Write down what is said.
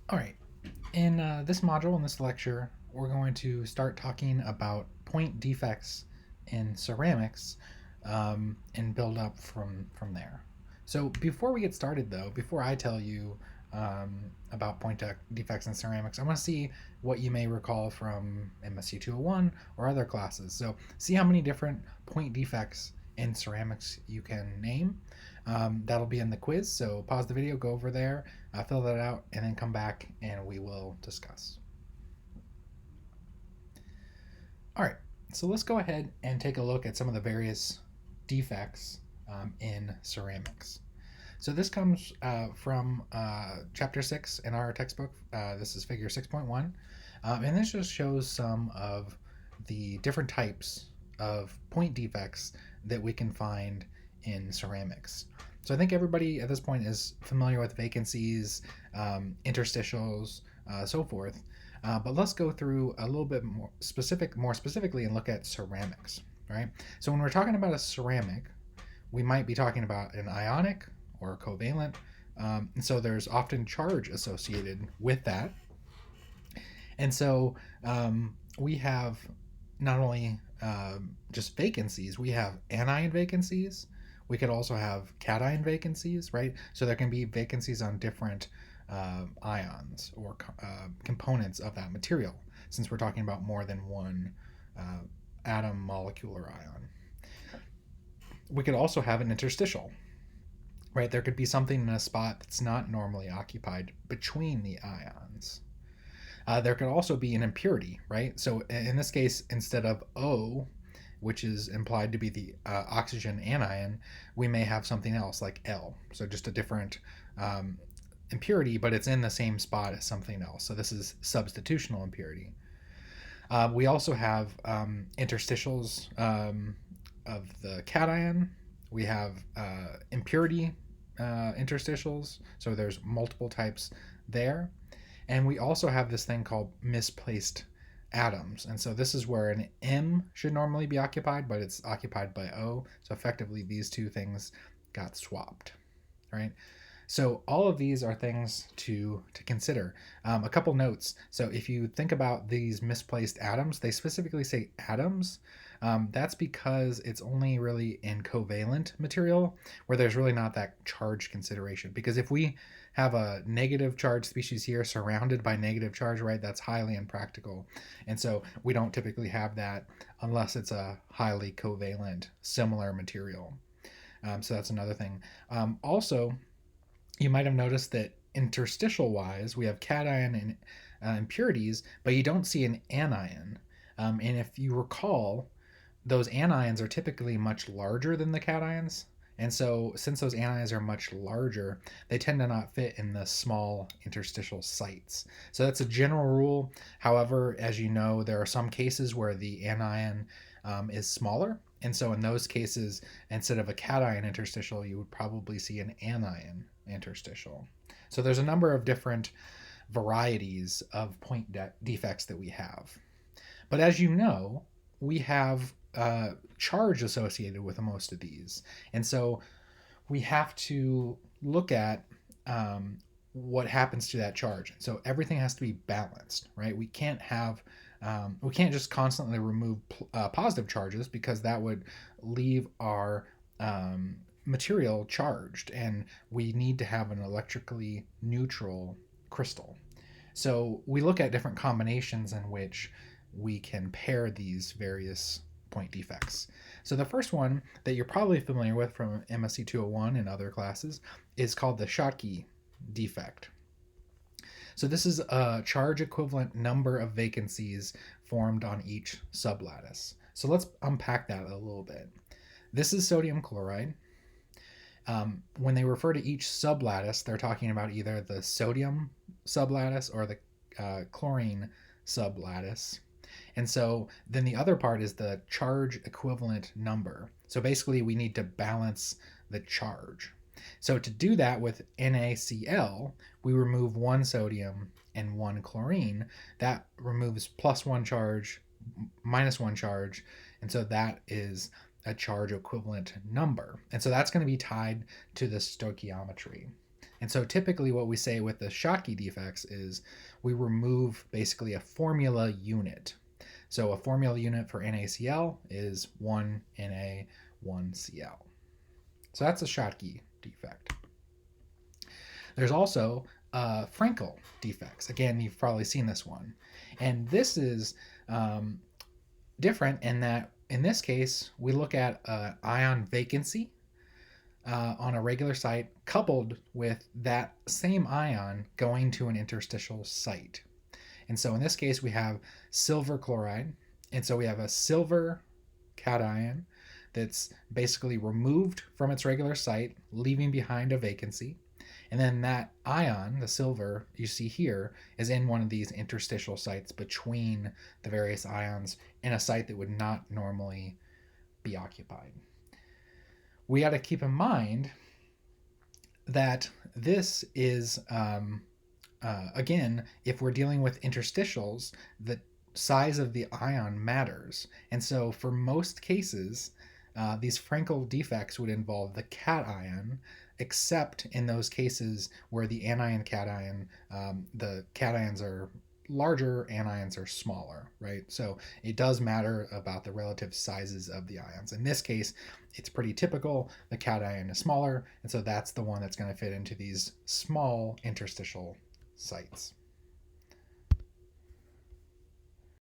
All right, in this module, in this lecture, we're going to start talking about point defects in ceramics and build up from there. So before we get started, though, before I tell you about defects in ceramics, I want to see what you may recall from MSE 201 or other classes. So see how many different point defects in ceramics you can name. That'll be in the quiz, so pause the video, go over there, fill that out, and then come back and we will discuss. All right, so let's go ahead and take a look at some of the various defects in ceramics. So this comes from chapter 6 in our textbook. This is figure 6.1. And this just shows some of the different types of point defects that we can find in ceramics. So I think everybody at this point is familiar with vacancies, interstitials, so forth. But let's go through a little bit more specifically, and look at ceramics. Right. So when we're talking about a ceramic, we might be talking about an ionic or covalent. And so there's often charge associated with that. And so we have not only just vacancies, we have anion vacancies. We could also have cation vacancies, right? So there can be vacancies on different ions or components of that material, since we're talking about more than one atom, molecule, or ion. We could also have an interstitial, right? There could be something in a spot that's not normally occupied between the ions. There could also be an impurity, right? So in this case, instead of O, which is implied to be the oxygen anion, we may have something else like L. So just a different impurity, but it's in the same spot as something else. So this is substitutional impurity. We also have interstitials of the cation. We have impurity interstitials. So there's multiple types there. And we also have this thing called misplaced atoms. And so this is where an M should normally be occupied, but it's occupied by O. So effectively, these two things got swapped, right? So all of these are things to consider. A couple notes. So if you think about these misplaced atoms, they specifically say atoms. That's because it's only really in covalent material where there's really not that charge consideration. Because if we have a negative charge species here surrounded by negative charge, right, that's highly impractical. And so we don't typically have that unless it's a highly covalent, similar material. So that's another thing. Also, you might have noticed that interstitial wise, we have cation and impurities, but you don't see an anion. And if you recall, those anions are typically much larger than the cations. And so, since those anions are much larger, they tend to not fit in the small interstitial sites. So, that's a general rule. However, as you know, there are some cases where the anion is smaller. And so, in those cases, instead of a cation interstitial, you would probably see an anion interstitial. So, there's a number of different varieties of point defects that we have. But as you know, we have charge associated with most of these. And so we have to look at what happens to that charge. So everything has to be balanced, right? We can't just constantly remove positive charges, because that would leave our material charged, and we need to have an electrically neutral crystal. So we look at different combinations in which we can pair these various point defects. So the first one that you're probably familiar with from MSE 201 and other classes is called the Shotkey defect. So this is a charge equivalent number of vacancies formed on each sublattice. So let's unpack that a little bit. This is sodium chloride. When they refer to each sublattice, they're talking about either the sodium sublattice or the chlorine sublattice. And so then the other part is the charge equivalent number. So basically, we need to balance the charge. So to do that with NaCl, we remove one sodium and one chlorine. That removes plus one charge, minus one charge. And so that is a charge equivalent number. And so that's going to be tied to the stoichiometry. And so typically what we say with the Shotkey defects is we remove basically a formula unit. So a formula unit for NaCl is 1 Na, 1 Cl. So that's a Shotkey defect. There's also Frankl defects. Again, you've probably seen this one. And this is different in that, in this case, we look at ion vacancy on a regular site coupled with that same ion going to an interstitial site. And so in this case, we have silver chloride. And so we have a silver cation that's basically removed from its regular site, leaving behind a vacancy. And then that ion, the silver you see here, is in one of these interstitial sites between the various ions in a site that would not normally be occupied. We got to keep in mind that this is, again, if we're dealing with interstitials, the size of the ion matters. And so for most cases, these Frankl defects would involve the cation, except in those cases where the anion cation, the cations are larger, anions are smaller, right? So it does matter about the relative sizes of the ions. In this case, it's pretty typical. The cation is smaller, and so that's the one that's going to fit into these small interstitial sites.